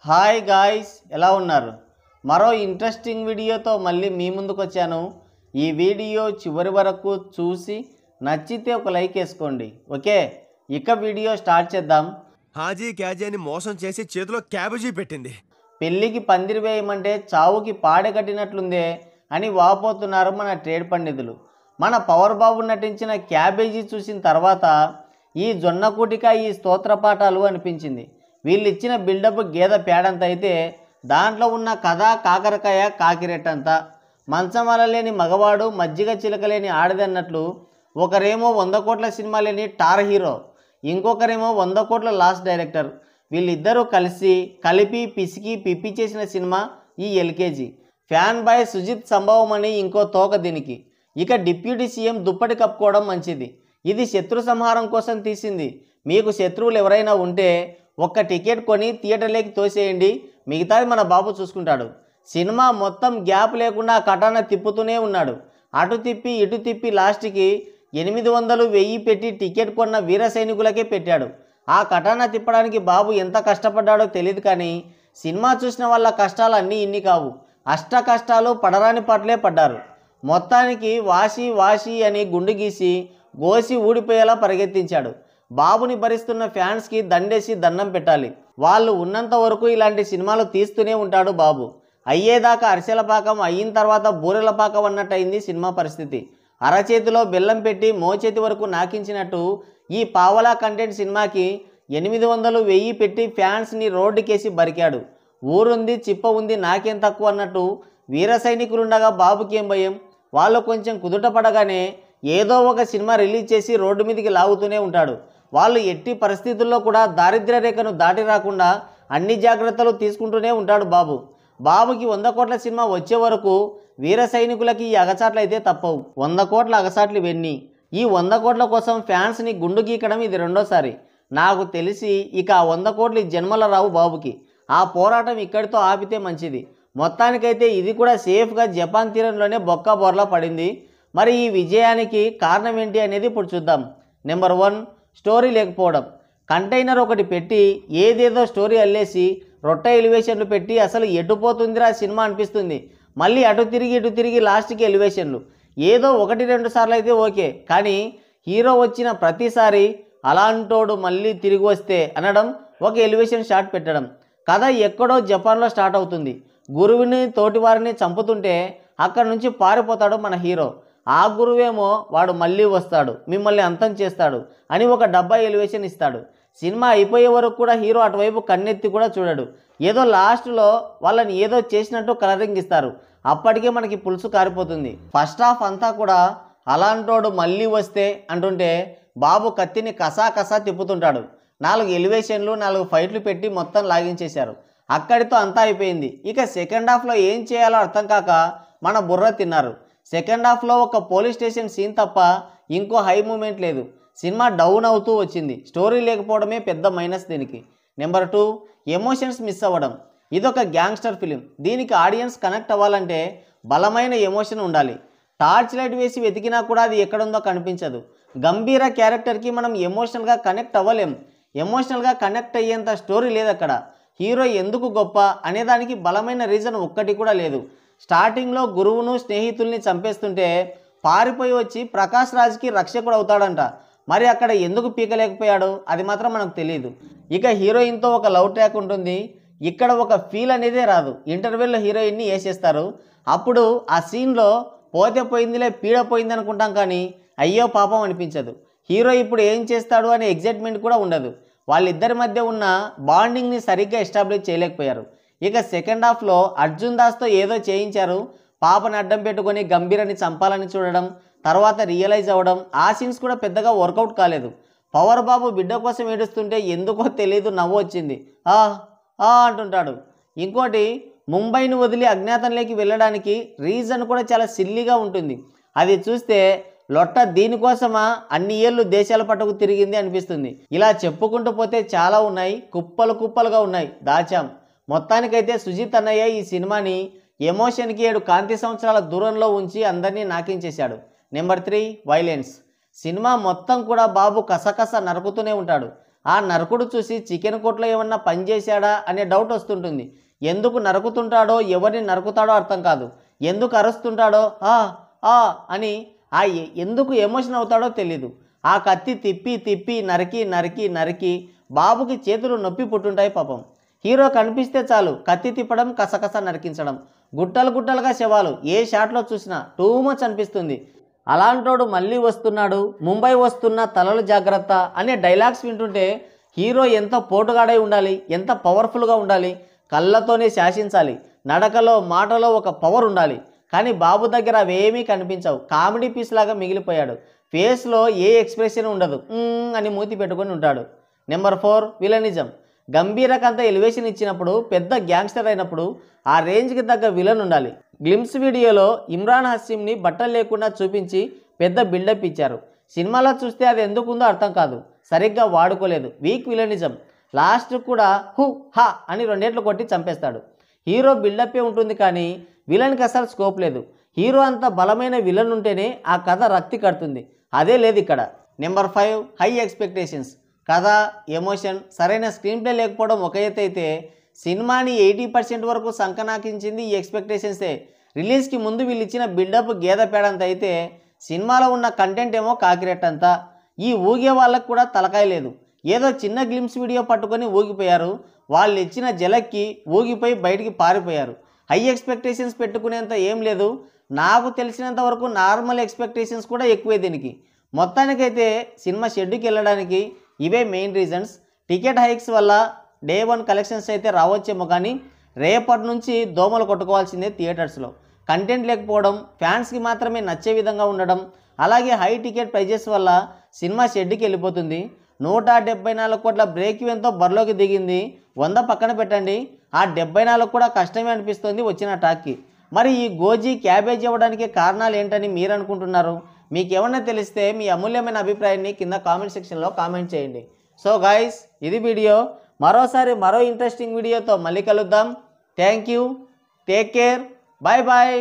Hi guys, ఎలా ఉన్నారు? మరో ఇంట్రెస్టింగ్ వీడియోతో మళ్ళీ మీ ముందుకు వచ్చాను. ఈ వీడియో చివరి వరకు చూసి నచ్చితే ఒక లైక్ వేసుకోండి. ఓకే, ఇక వీడియో స్టార్ట్ చేద్దాం. హాజీ క్యాజీ అని మోసం చేసి చేతిలో క్యాబేజీ పెట్టింది. పెళ్ళికి పందిరి వేయమంటే చావుకి పాడగట్టినట్లుందే అని వాపోతున్నారు మన ట్రేడ్ పండితులు. మన పవర్ బాబు నటించిన క్యాబేజీ చూసిన తర్వాత ఈ జొన్నకూటిక ఈ స్తోత్ర పాఠాలు అనిపించింది. వీళ్ళు ఇచ్చిన బిల్డప్ గేదె పేడంత అయితే దాంట్లో ఉన్న కథ కాకరకాయ కాకిరెట్టంతా. మంచం లేని మగవాడు మజ్జిగ చిలకలేని ఆడదన్నట్లు ఒకరేమో 100 కోట్ల సినిమా లేని టార్ హీరో, ఇంకొకరేమో 100 కోట్ల లాస్ట్ డైరెక్టర్. వీళ్ళిద్దరూ కలిపి పిసికి పిప్పి చేసిన సినిమా ఈ ఎల్కేజీ. ఫ్యాన్ బాయ్ సుజిత్ సంభవం అని ఇంకో తోక దీనికి. ఇక డిప్యూటీ సీఎం దుప్పటి కప్పుకోవడం మంచిది. ఇది శత్రు సంహారం కోసం తీసింది. మీకు శత్రువులు ఎవరైనా ఉంటే ఒక్క టికెట్ కొని థియేటర్లోకి తోసేయండి, మిగతాది మన బాబు చూసుకుంటాడు. సినిమా మొత్తం గ్యాప్ లేకుండా కటాన తిప్పుతూనే ఉన్నాడు. అటు తిప్పి ఇటు తిప్పి లాస్ట్కి 800, 1000 పెట్టి టికెట్ కొన్న వీర సైనికులకే పెట్టాడు. ఆ కటానా తిప్పడానికి బాబు ఎంత కష్టపడ్డాడో తెలియదు, కానీ సినిమా చూసిన వాళ్ళ కష్టాలు అన్నీ ఇన్ని కావు. అష్ట కష్టాలు పడరాని పట్లే పడ్డారు. మొత్తానికి వాసి అని గుండు గీసి గోసి ఊడిపోయేలా పరిగెత్తించాడు. బాబుని భరిస్తున్న ఫ్యాన్స్కి దండేసి దండం పెట్టాలి. వాళ్ళు ఉన్నంత వరకు ఇలాంటి సినిమాలు తీస్తూనే ఉంటాడు బాబు. అయ్యేదాకా అరిసెల పాకం, అయిన తర్వాత బూరెల పాకం అన్నట్టు అయింది సినిమా పరిస్థితి. అరచేతిలో బెల్లం పెట్టి మోచేతి వరకు నాకించినట్టు ఈ పావలా కంటెంట్ సినిమాకి 800, 1000 పెట్టి ఫ్యాన్స్ని రోడ్డుకేసి బరికాడు. ఊరుంది చిప్ప ఉంది నాకేం తక్కువ అన్నట్టు వీర సైనికులుండగా బాబుకి ఏం భయం? వాళ్ళు కొంచెం కుదుట పడగానే ఏదో ఒక సినిమా రిలీజ్ చేసి రోడ్డు మీదకి లాగుతూనే ఉంటాడు. వాళ్ళు ఎట్టి పరిస్థితుల్లో కూడా దారిద్ర్య రేఖను దాటి రాకుండా అన్ని జాగ్రత్తలు తీసుకుంటూనే ఉంటాడు బాబు. బాబుకి 100 కోట్ల సినిమా వచ్చే వరకు వీర సైనికులకి ఈ అగచాట్లు అయితే తప్పవు. 100 కోట్ల అగచాట్లు ఇవన్నీ. ఈ 100 కోట్ల కోసం ఫ్యాన్స్ని గుండు గీకడం ఇది రెండోసారి. నాకు తెలిసి ఇక ఆ 100 కోట్లు ఈ జన్మల రావు బాబుకి. ఆ పోరాటం ఇక్కడితో ఆపితే మంచిది. మొత్తానికైతే ఇది కూడా సేఫ్గా జపాన్ తీరంలోనే బొక్క బోర్లా పడింది. మరి ఈ విజయానికి కారణం ఏంటి అనేది ఇప్పుడు చూద్దాం. నెంబర్ 1, స్టోరీ లేకపోవడం. కంటైనర్ ఒకటి పెట్టి ఏదేదో స్టోరీ అల్లేసి రొట్టె ఎలివేషన్లు పెట్టి అసలు ఎటుపోతుందిరా సినిమా అనిపిస్తుంది. మళ్ళీ అటు తిరిగి లాస్ట్కి ఎలివేషన్లు. ఏదో 1-2 సార్లు అయితే ఓకే, కానీ హీరో వచ్చిన ప్రతిసారి అలాంటోడు మళ్ళీ తిరిగి వస్తే అనడం, ఒక ఎలివేషన్ షాట్ పెట్టడం. కథ ఎక్కడో జపాన్లో స్టార్ట్ అవుతుంది. గురువుని తోటివారిని చంపుతుంటే అక్కడి నుంచి పారిపోతాడు మన హీరో. ఆ గురువేమో వాడు మళ్ళీ వస్తాడు, మిమ్మల్ని అంతం చేస్తాడు అని ఒక డబ్బా ఎలివేషన్ ఇస్తాడు. సినిమా అయిపోయే వరకు కూడా హీరో అటువైపు కన్నెత్తి కూడా చూడడు. ఏదో లాస్ట్లో వాళ్ళని ఏదో చేసినట్టు కలరింగ్ ఇస్తారు. అప్పటికే మనకి పులుసు కారిపోతుంది. ఫస్ట్ హాఫ్ అంతా కూడా అలాంటోడు మళ్ళీ వస్తే అంటుంటే బాబు కత్తిని కసా తిప్పుతుంటాడు. 4 ఎలివేషన్లు 4 ఫైట్లు పెట్టి మొత్తం లాగించేశారు. అక్కడితో అంతా అయిపోయింది. ఇక సెకండ్ హాఫ్లో ఏం చేయాలో అర్థం కాక మన బుర్ర తిన్నారు. సెకండ్ హాఫ్లో ఒక పోలీస్ స్టేషన్ సీన్ తప్ప ఇంకో హై మూమెంట్ లేదు. సినిమా డౌన్ అవుతూ వచ్చింది. స్టోరీ లేకపోవడమే పెద్ద మైనస్ దీనికి. నెంబర్ 2, ఎమోషన్స్ మిస్ అవ్వడం. ఇదొక గ్యాంగ్స్టర్ ఫిలిం. దీనికి ఆడియన్స్ కనెక్ట్ అవ్వాలంటే బలమైన ఎమోషన్ ఉండాలి. టార్చ్ లైట్ వేసి వెతికినా కూడా అది ఎక్కడుందో కనిపించదు. గంభీర క్యారెక్టర్కి మనం ఎమోషనల్గా కనెక్ట్ అవ్వలేం. ఎమోషనల్గా కనెక్ట్ అయ్యేంత స్టోరీ లేదు అక్కడ. హీరో ఎందుకు గొప్ప అనేదానికి బలమైన రీజన్ ఒక్కటి కూడా లేదు. స్టార్టింగ్లో గురువును స్నేహితుల్ని చంపేస్తుంటే పారిపోయి వచ్చి ప్రకాష్ రాజ్కి రక్షకుడు అవుతాడంట. మరి అక్కడ ఎందుకు పీకలేకపోయాడు అది మాత్రం మనకు తెలియదు. ఇక హీరోయిన్తో ఒక లవ్ ట్రాక్ ఉంటుంది. ఇక్కడ ఒక ఫీల్ అనేదే రాదు. ఇంటర్వెల్లో హీరోయిన్ని వేసేస్తారు. అప్పుడు ఆ సీన్లో పోతే పోయిందిలే పీడ పోయింది అనుకుంటాం, కానీ అయ్యో పాపం అనిపించదు. హీరో ఇప్పుడు ఏం చేస్తాడు అనే ఎగ్జైట్మెంట్ కూడా ఉండదు. వాళ్ళిద్దరి మధ్య ఉన్న బాండింగ్ని సరిగ్గా ఎస్టాబ్లిష్ చేయలేకపోయారు. ఇక సెకండ్ హాఫ్లో అర్జున్ దాస్తో ఏదో చేయించారు. పాపని అడ్డం పెట్టుకొని గంభీరని చంపాలని చూడడం, తర్వాత రియలైజ్ అవ్వడం, ఆ సీన్స్ కూడా పెద్దగా వర్కౌట్ కాలేదు. పవర్ బాబు బిడ్డ కోసం ఏడుస్తుంటే ఎందుకో తెలియదు నవ్వు వచ్చింది. అంటుంటాడు. ఇంకోటి, ముంబైని వదిలి అజ్ఞాతంలోకి వెళ్ళడానికి రీజన్ కూడా చాలా సిల్లీగా ఉంటుంది. అది చూస్తే లొట్ట దీనికోసమా అన్ని ఏళ్ళు దేశాల పట్టుకు తిరిగింది అనిపిస్తుంది. ఇలా చెప్పుకుంటూ పోతే చాలా ఉన్నాయి, కుప్పలుగా ఉన్నాయి, దాచాం. మొత్తానికైతే సుజిత్ అన్నయ్య ఈ సినిమాని ఎమోషన్కి 7 కాంతి సంవత్సరాల దూరంలో ఉంచి అందరినీ నాకించేశాడు. Number 3, violence. సినిమా మొత్తం కూడా బాబు కసకస నరుకుతూనే ఉంటాడు. ఆ నరకుడు చూసి చికెన్ కొట్లో ఏమన్నా పని చేశాడా అనే డౌట్ వస్తుంటుంది. ఎందుకు నరుకుతుంటాడో, ఎవరిని నరుకుతాడో అర్థం కాదు. ఎందుకు అరుస్తుంటాడో అని ఎందుకు ఎమోషన్ అవుతాడో తెలీదు. ఆ కత్తి తిప్పి తిప్పి నరికి నరికి నరికి బాబుకి చేతులు నొప్పి పుట్టుంటాయి పాపం. హీరో కనిపిస్తే చాలు కత్తి తిప్పడం, కసకస నరికించడం, గుట్టలు గుట్టలుగా శవాలు. ఏ షాట్లో చూసినా టూ మచ్ అనిపిస్తుంది. అలాంటోడు మళ్ళీ వస్తున్నాడు, ముంబై వస్తున్న తలలు జాగ్రత్త అనే డైలాగ్స్ వింటుంటే హీరో ఎంత పోటుగాడై ఉండాలి, ఎంత పవర్ఫుల్గా ఉండాలి. కళ్ళతోనే శాసించాలి, నడకలో మాటలో ఒక పవర్ ఉండాలి. కానీ బాబు దగ్గర అవేమీ కనిపించవు. కామెడీ పీస్ లాగా మిగిలిపోయాడు. ఫేస్లో ఏ ఎక్స్ప్రెషన్ ఉండదు, అని మూతి పెట్టుకొని ఉంటాడు. Number 4 villainism. గంభీరకంత ఎలివేషన్ ఇచ్చినప్పుడు, పెద్ద గ్యాంగ్స్టర్ అయినప్పుడు ఆ రేంజ్కి తగ్గ విలన్ ఉండాలి. గ్లిమ్స్ వీడియోలో ఇమ్రాన్ హసీమ్ని బట్టలు లేకుండా చూపించి పెద్ద బిల్డప్ ఇచ్చారు. సినిమాలో చూస్తే అది ఎందుకుందో అర్థం కాదు, సరిగ్గా వాడుకోలేదు. Week villainism. లాస్ట్ కూడా హు హా అని 2 ఏట్లు కొట్టి చంపేస్తాడు. హీరో బిల్డప్పే ఉంటుంది కానీ విలన్కి అసలు స్కోప్ లేదు. హీరో అంత బలమైన విలన్ ఉంటేనే ఆ కథ రక్తి కడుతుంది, అదే లేదు ఇక్కడ. Number 5 high expectations. కథ, ఎమోషన్, సరైన స్క్రీన్ ప్లే లేకపోవడం ఒక ఎత్తు అయితే, సినిమాని 80% వరకు సంకనాకించింది ఈ ఎక్స్పెక్టేషన్సే. రిలీజ్కి ముందు వీళ్ళు ఇచ్చిన బిల్డప్ గేదె పేడంత అయితే, సినిమాలో ఉన్న కంటెంట్ ఏమో కాకిరెట్టంతా. ఈ ఊగే వాళ్ళకు కూడా తలకాయ లేదు. ఏదో చిన్న గ్లిమ్స్ వీడియో పట్టుకొని ఊగిపోయారు. వాళ్ళు ఇచ్చిన జలక్కి ఊగిపోయి బయటికి పారిపోయారు. హై ఎక్స్పెక్టేషన్స్ పెట్టుకునేంత ఏం లేదు. నాకు తెలిసినంత వరకు నార్మల్ ఎక్స్పెక్టేషన్స్ కూడా ఎక్కువే దీనికి. మొత్తానికైతే సినిమా షెడ్యూకి వెళ్ళడానికి ఇవే మెయిన్ రీజన్స్. టికెట్ హైక్స్ వల్ల డే 1 కలెక్షన్స్ అయితే రావచ్చేమో కానీ రేపటి నుంచి దోమలు కొట్టుకోవాల్సిందే థియేటర్స్లో. కంటెంట్ లేకపోవడం, ఫ్యాన్స్కి మాత్రమే నచ్చే విధంగా ఉండడం, అలాగే హై టికెట్ ప్రైజెస్ వల్ల సినిమా షెడ్యూకి వెళ్ళిపోతుంది. 174 కోట్ల బ్రేక్ ఈవెన్తో బరిలోకి దిగింది. 100 పక్కన పెట్టండి, ఆ 74 కూడా కష్టమే అనిపిస్తుంది వచ్చిన టాక్కి. మరి ఈ గోజీ క్యాబేజ్ ఇవ్వడానికి కారణాలు ఏంటని మీరు అనుకుంటున్నారు? మీకు ఏమన్నా తెలిస్తే మీ అమూల్యమైన అభిప్రాయాన్ని కింద కామెంట్ సెక్షన్లో కామెంట్ చేయండి. సో గైస్, ఇది వీడియో. మరోసారి మరో ఇంట్రెస్టింగ్ వీడియోతో మళ్ళీ కలుద్దాం. Thank you, take care, bye bye.